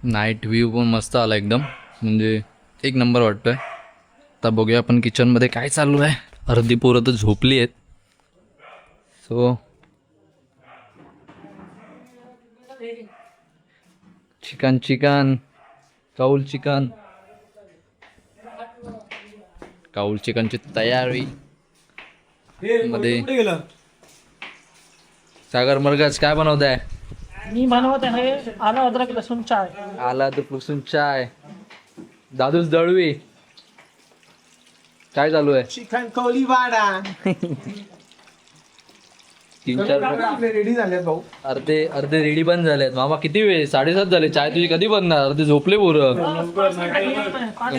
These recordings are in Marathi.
नाईट व्ह्यू पण मस्त आला एकदम, म्हणजे एक नंबर वाटतोय. आता बघूया आपण किचनमध्ये काय चालू आहे. अर्धी पोरं तर झोपली आहेत. सो चिकन काऊल चिकनची तयारी मध्ये. सागर मरगज काय बनवत आहे? मी बनवत आहे आला अद्रक लसूण चाय. आला तर लसूण चाय. दादूस दळवी काय चालू आहे? चिकन कोळीवाडा. 3-4 रेडी झाले भाऊ. अर्धे रेडी पण झालेत. मामा किती वेळ? 7:30 झाले. चाय तुझी कधी बनणार? अर्धे झोपले पोरं.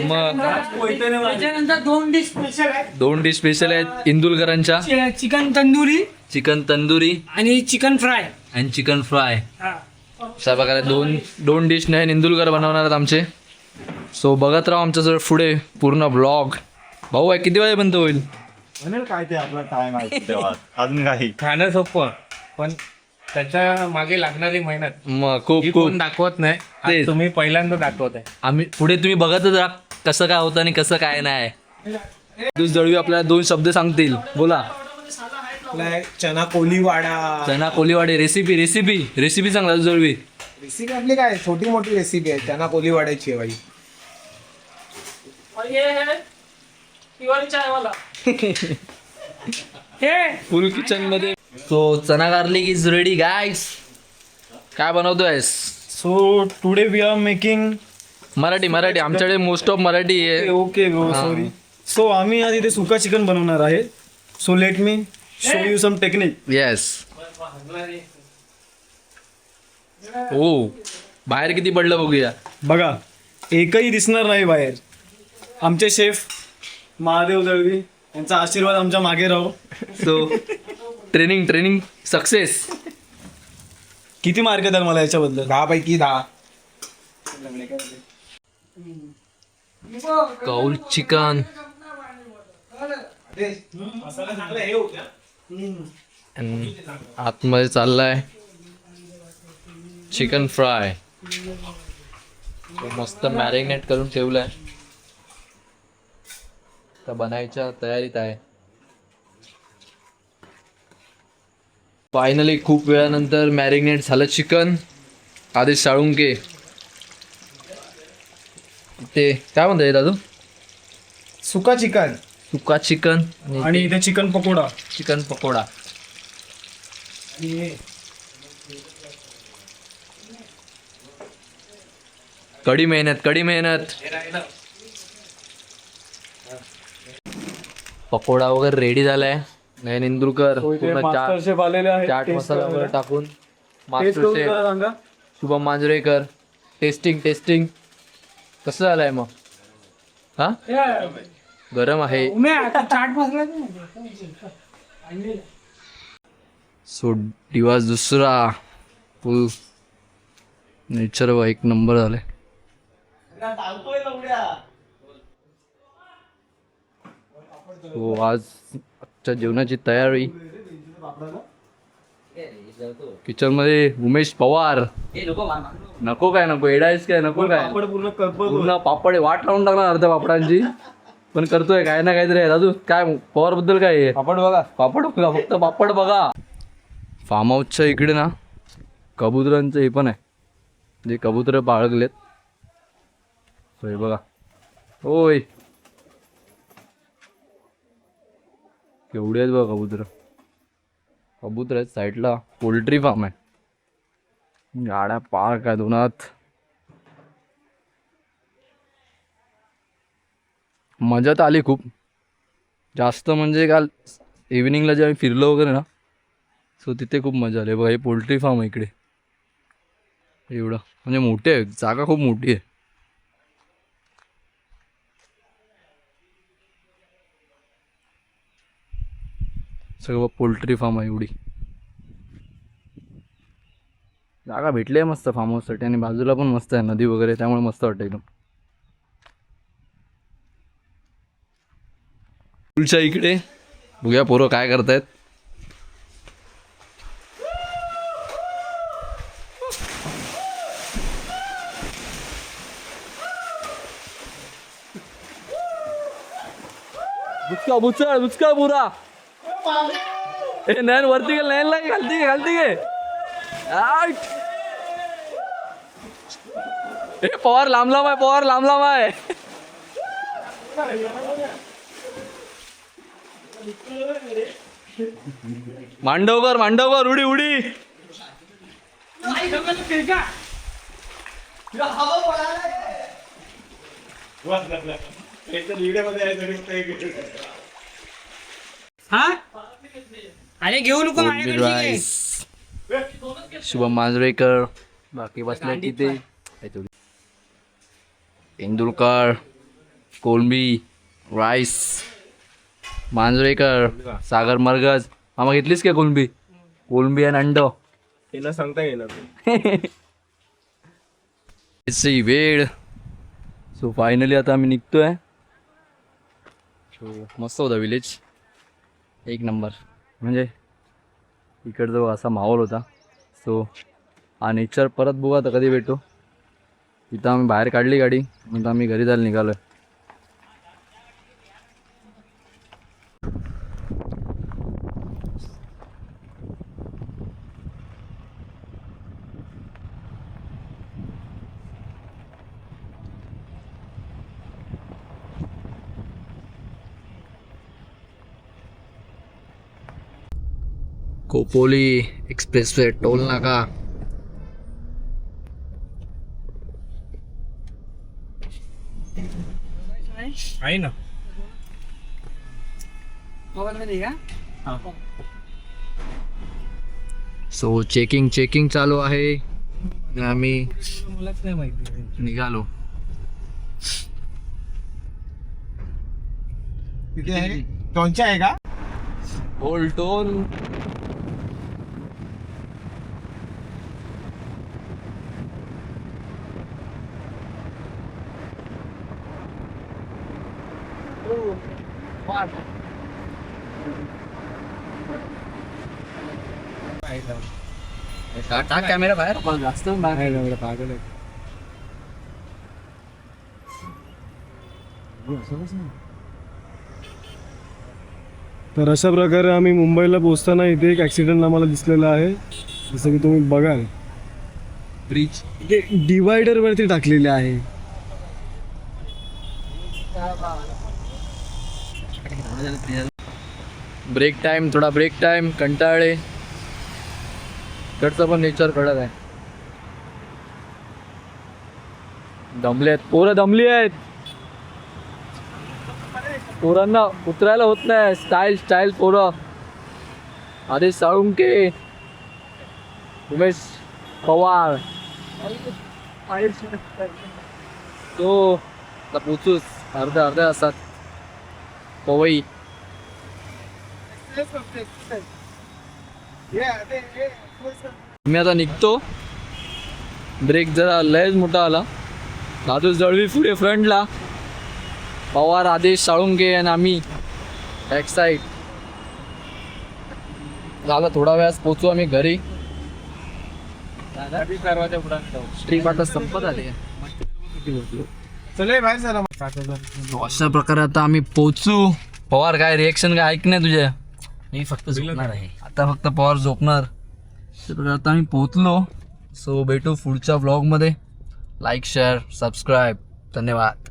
मग त्याच्यानंतर 2 डिश स्पेशल आहेत. 2 डिश स्पेशल आहेत इंदुलकरांच्या. चिकन तंदुरी आणि चिकन फ्राय. बघा दोन डिश नाही इंदुलकर बनवणार आहेत आमचे. सो बघत राहा आमच्या पुढे पूर्ण ब्लॉग. भाऊ आहे किती वाजेपर्यंत होईल? म्हणेल काय ते आपला टाइम आहे तेव्हा. अजून काही खाणं सोपं पण त्याच्या मागे लागणारी मेहनत मग खूप कोण दाखवत नाही. तेच. आज तुम्ही पहिल्यांदा दाखवत आहे. आम्ही पुढे तुम्ही बघतच राहा कसं काय होतं आणि कसं काय नाही. दुस दळवी आपल्याला 2 शब्द सांगतील. बोला. चना कोळीवाडा. चना कोलीवाडे रेसिपी सांगा दुस दळवी. रेसिपी आपली काय छोटी मोठी रेसिपी आहे चना कोळीवाड्याची आहे बाई. और ये है तिवारी चाय वाला. फुल किचन मध्ये. So chana garlic is ready guys. काय बनवतोयस? So today we are making. Marathi आमच्याकडे मोस्ट ऑफ मराठी आहे. Okay bro sorry. सो आम्ही आज इथे सुका चिकन बनवणार आहे. So let me show you some technique. Yes. ओ बाहेर किती पडलं बघूया. बघा एकही दिसणार नाही बाहेर. आमचे शेफ महादेव दळवी यांचा आशीर्वाद आमच्या मागे राहो. So training success. किती मार्क द्याल मला याच्याबद्दल? 10 पैकी 10. काऊल चिकन आतमध्ये चाललाय चिकन फ्राय. मस्त मॅरिनेट करून ठेवलाय. तर बनायच्या तयारीत आहे. फायनली खूप वेळानंतर मॅरिनेट झालं चिकन. आदेश साळुंके ते काय म्हणतात दादू? सुका चिकन. सुका चिकन आणि इथे चिकन पकोडा. चिकन पकोडा. कडी मेहनत. पकोडा वगैरे रेडी झालाय. नयन इंदुरकर पूर्ण मास्टर शेफ आलेले आहेत. चाट मसाला वगैरे टाकून. टेस्ट मास्टर करून शेफ जरा सांगा. शुभम मांजरेकर. टेस्टिंग कसं झालंय मग? हा गरम आहे. चाट मसाला. सो दिवस दुसरा फुल नेचर एक नंबर झाले. सो आज आजच्या जेवणाची तयारी किचन मध्ये. उमेश पवार. नको एडायस काय नको काय पापड पूर्ण करपत पूर्ण पापड वाट लावून टाकणार अर्ध्या पापडांची. पण करतोय काय ना काहीतरी आहे. दादू काय पवार बद्दल काय आहे? पापड बघा. फक्त पापड बघा. फार्म हाऊसच्या इकडे ना कबुतरांचं हे पण आहे. जे कबूतर बाळगलेत. सो हे बघा. होय केवढे आहेत बघा कबूतर आहेत. साईडला पोल्ट्री फार्म आहे. गाड्या पार्क आहे दोनात. मजा तर आली खूप जास्त. म्हणजे काल इव्हिनिंगला जे आम्ही फिरलो वगैरे ना सो तिथे खूप मजा आली. बघा हे पोल्ट्री फार्म आहे इकडे. एवढं म्हणजे मोठे आहे. जागा खूप मोठी आहे. सगळं पोल्ट्री फार्म आहे. एवढी जागा भेटली आहे मस्त फार्म हाऊससाठी. आणि बाजूला पण मस्त आहे नदी वगैरे. त्यामुळे मस्त वाटतं एकदम. स्कूलच्या इकडे बघूया पोरं काय करतायत. बुचका बुचका पुरा ए नयन वरती गेल नयन लागे घालती गे आउट. ए पवार लांब आहे मांडवकर उडी हा अरे घेऊ नको कोलंबी राईस. शुभम मांजरेकर बाकी बसले तिथे तेंडुलकर कोलंबी राईस मांजरेकर सागर मरगज. मामा घेतलीस का कोलंबी आणि अंड तिला सांगता येणार वेळ. सो फायनली आता आम्ही निघतोय. मस्त होता विलेज एक नंबर. म्हणजे इकडचा बघ असा माहोल होता. सो हा नेचर परत बघू आता कधी भेटू. इथं आम्ही बाहेर काढली गाडी नंतर आम्ही घरी जायला निघालोय. खोपोली एक्सप्रेसवे टोल नाका. आहे ना सो चेकिंग चालू आहे. आम्ही निघालो. तिथे आहे टोनचा आहे का? Old toll. टाक कॅमेरा बाहेर पण जास्त बाहेर. तर अशा प्रकारे आम्ही मुंबईला पोहोचताना इथे एक ॲक्सिडेंट आम्हाला दिसलेला आहे. जसं की तुम्ही बघाल ब्रिज इथे डिवायडर वरती टाकलेले आहे. Break time कंटाळे. कडचं पण नेचर कडक आहे. पोरं दमली आहेत. पोरांना उतरायला होत नाही. स्टाईल पोरं. आधी साळुंके उमेश पवार तो आता पोचूच अर्ध्या तासात पवई. मी आता निघतो. ब्रेक जरा लयच मोठा आला. दादूस जळवी पुढे फ्रंटला. पवार आदेश साळुंके आणि आम्ही बॅक साईड. झालं थोडा वेळात पोचू आम्ही घरी. ट्रिप आता संपत आली. चले बाहेर चला. अशा प्रकारे आता आम्ही पोचू. पवार काय रिएक्शन काय ऐक नाही तुझ्या. मी फक्त झोपणार आहे आता. फक्त पवार झोपणार. आता आम्ही पोचलो. सो भेटू पुढच्या व्लॉगमध्ये. Like share subscribe. धन्यवाद.